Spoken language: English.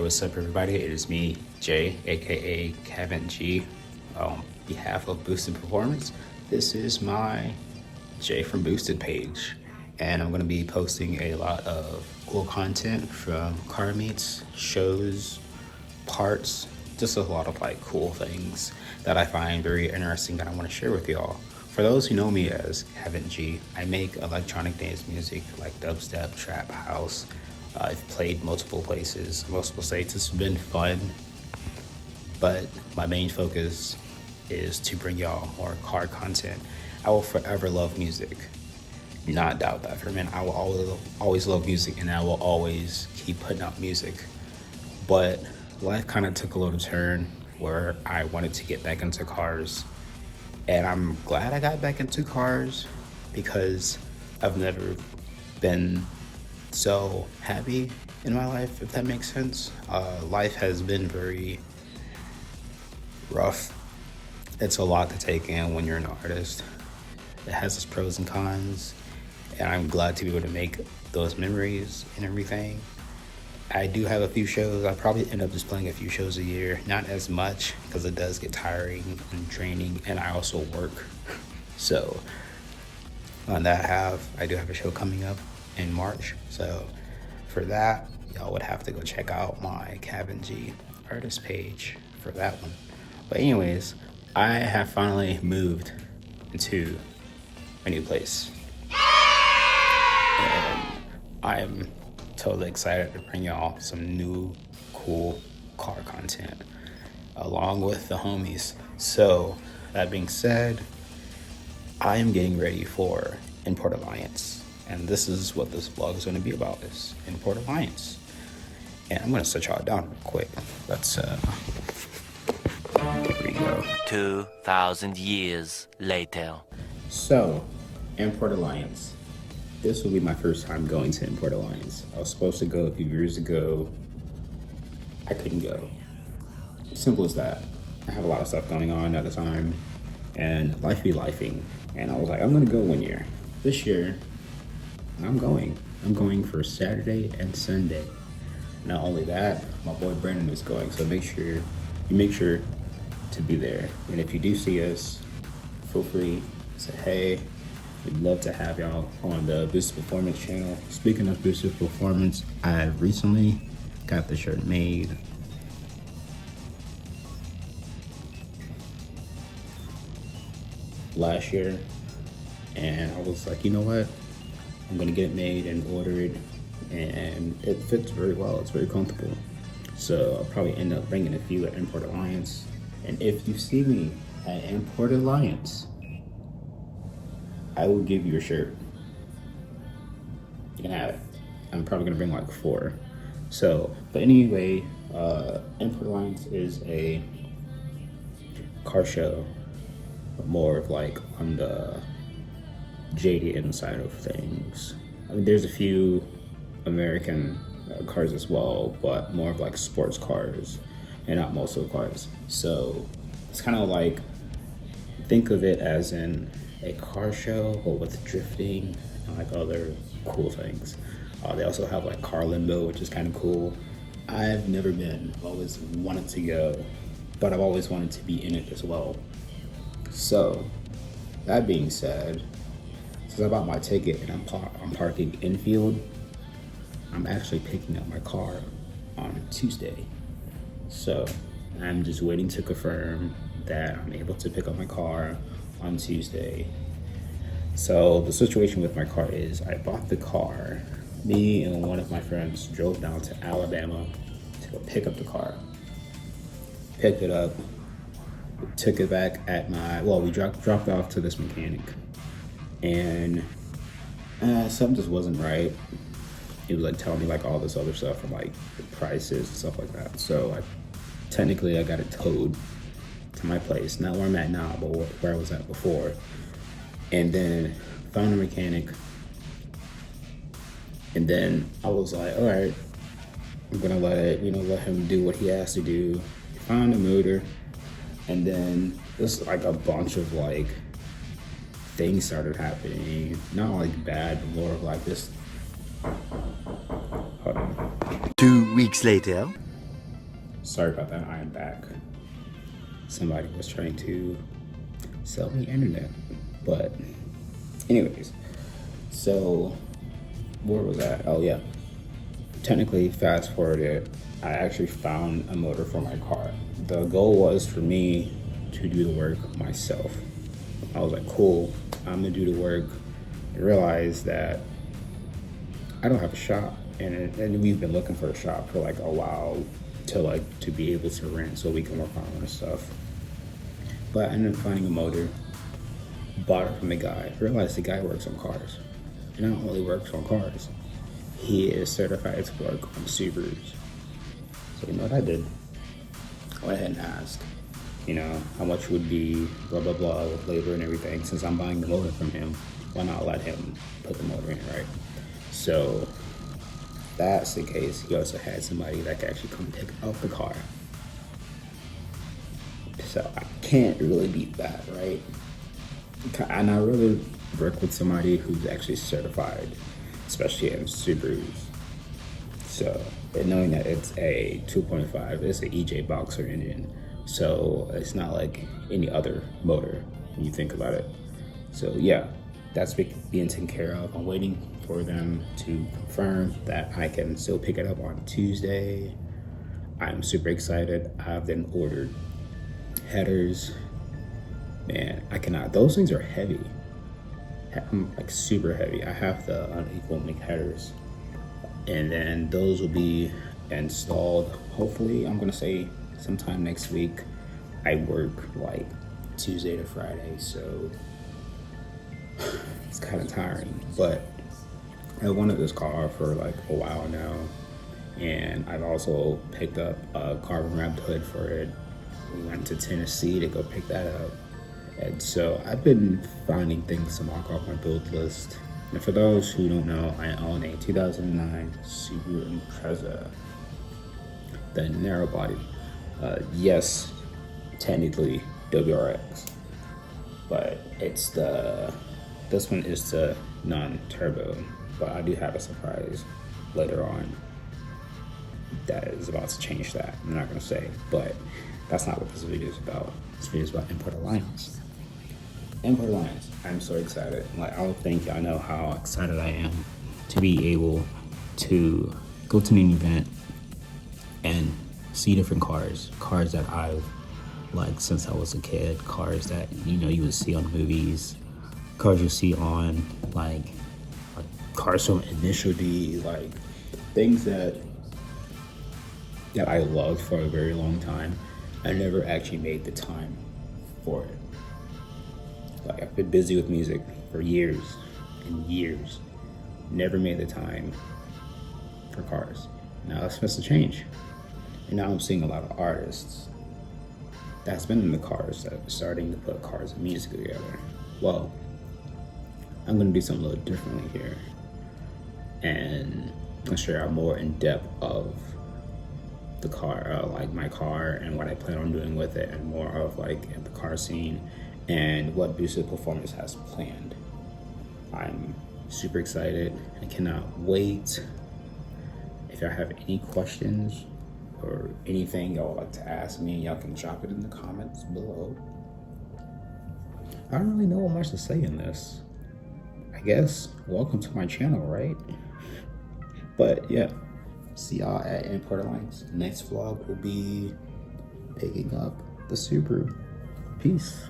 what's up everybody? It is me, Jay, aka KaventG. On behalf of Boosted Performance, this is my Jay from Boosted page. And I'm gonna be posting a lot of cool content from car meets, shows, parts, just a lot of like cool things that I find very interesting that I wanna share with y'all. For those who know me as KaventG, I make electronic dance music like dubstep, trap, house. I've played multiple places, multiple states. It's been fun, but my main focus is to bring y'all more car content. I will forever love music. Not doubt that for a minute. I will always love music, and I will always keep putting out music. But life kind of took a little turn where I wanted to get back into cars. And I'm glad I got back into cars because I've never been so happy in my life, if that makes sense. Life has been very rough. It's a lot to take in when you're an artist. It has its pros and cons, and I'm glad to be able to make those memories and everything. I do have a few shows. I probably end up just playing a few shows a year, not as much because it does get tiring and draining, and I also work. So on that half, I do have a show coming up in March. So for that, y'all would have to go check out my KaventG artist page for that one. But anyways, I have finally moved into a new place. And I'm totally excited to bring y'all some new cool car content along with the homies. So that being said, I am getting ready for Import Alliance. And this is what this vlog is going to be about, is Import Alliance. And I'm going to set y'all down real quick. Let's, here we go. 2,000 years later. So, Import Alliance. This will be my first time going to Import Alliance. I was supposed to go a few years ago. I couldn't go. Simple as that. I have a lot of stuff going on at the time. And life be lifing. And I was like, I'm going to go one year. This year, I'm going for Saturday and Sunday. Not only that, my boy Brandon is going, so make sure to be there. And if you do see us, feel free to say hey. We'd love to have y'all on the Boosted Performance channel. Speaking of Boosted Performance, I recently got the shirt made. Last year, and I was like, you know what? I'm gonna get it made and order it, and it fits very well. It's very comfortable. So I'll probably end up bringing a few at Import Alliance. And if you see me at Import Alliance, I will give you a shirt. You can have it. I'm probably gonna bring like 4. So, but anyway, Import Alliance is a car show, but more of like on the JDM side of things. I mean, there's a few American cars as well, but more of like sports cars and not muscle cars. So it's kind of like, think of it as in a car show, but with drifting and like other cool things. They also have like car limbo, which is kind of cool. I've never been. I've always wanted to go, but I've always wanted to be in it as well. So that being said, since I bought my ticket and I'm parking infield, I'm actually picking up my car on Tuesday. So I'm just waiting to confirm that I'm able to pick up my car on Tuesday. So the situation with my car is I bought the car. Me and one of my friends drove down to Alabama to go pick up the car. Picked it up, took it back at we dropped it off to this mechanic. And something just wasn't right. He was like telling me like all this other stuff from like the prices and stuff like that. So technically I got it towed to my place, not where I'm at now, but where I was at before. And then found a mechanic. And then I was like, all right, I'm gonna let him do what he has to do. Found a motor, and then there's like a bunch of like things started happening. Not like bad, but more of like this. Hold on. 2 weeks later. Sorry about that, I am back. Somebody was trying to sell me internet. But anyways, so where was that? Oh yeah. Technically, fast forwarded, I actually found a motor for my car. The goal was for me to do the work myself. I was like, cool, I'm gonna do the work. I realized that I don't have a shop, and we've been looking for a shop for like a while to be able to rent so we can work on our stuff. But I ended up finding a motor, bought it from the guy, realized the guy works on cars. And not only works on cars, he is certified to work on Subarus. So you know what I did? I went ahead and asked, how much would be blah, blah, blah with labor and everything. Since I'm buying the motor from him, why not let him put the motor in, right? So if that's the case, he also had somebody that could actually come pick up the car. So I can't really beat that, right? And I really work with somebody who's actually certified, especially in Subarus. So, and knowing that it's a 2.5, it's an EJ Boxer engine. So it's not like any other motor when you think about it. So yeah, that's being taken care of. I'm waiting for them to confirm that I can still pick it up on Tuesday. I'm super excited. I've then ordered headers. Man, I cannot, those things are heavy. Like super heavy. I have the unequal link headers, and then those will be installed. Hopefully, I'm gonna say sometime next week. I work like Tuesday to Friday, so it's kind of tiring. But I wanted this car for like a while now, and I've also picked up a carbon wrapped hood for it. We went to Tennessee to go pick that up. And so I've been finding things to mark off my build list. And for those who don't know, I own a 2009 Subaru Impreza, the narrow body. Yes, technically WRX, but this one is the non-turbo. But I do have a surprise later on that is about to change that. I'm not gonna say, but that's not what this video is about. This video is about Import Alliance. Import Alliance, I'm so excited. Like, I don't think y'all know how excited I am to be able to go to an event and see different cars that I've liked since I was a kid, cars that you would see on movies, cars you see on like cars from Initial D, like things that I loved for a very long time. I never actually made the time for it. Like, I've been busy with music for years and years. Never made the time for cars. Now it's supposed to change. And now I'm seeing a lot of artists that's been in the cars that are starting to put cars and music together. Well, I'm gonna do something a little differently here. And I'll share more in depth of the car, like my car and what I plan on doing with it, and more of like the car scene and what Boosted Performance has planned. I'm super excited. I cannot wait. If y'all have any questions or anything y'all would like to ask me, y'all can drop it in the comments below. I don't really know what much to say in this. I guess welcome to my channel, right? But yeah, see y'all at Import Alliance. Next vlog will be picking up the Subaru. Peace.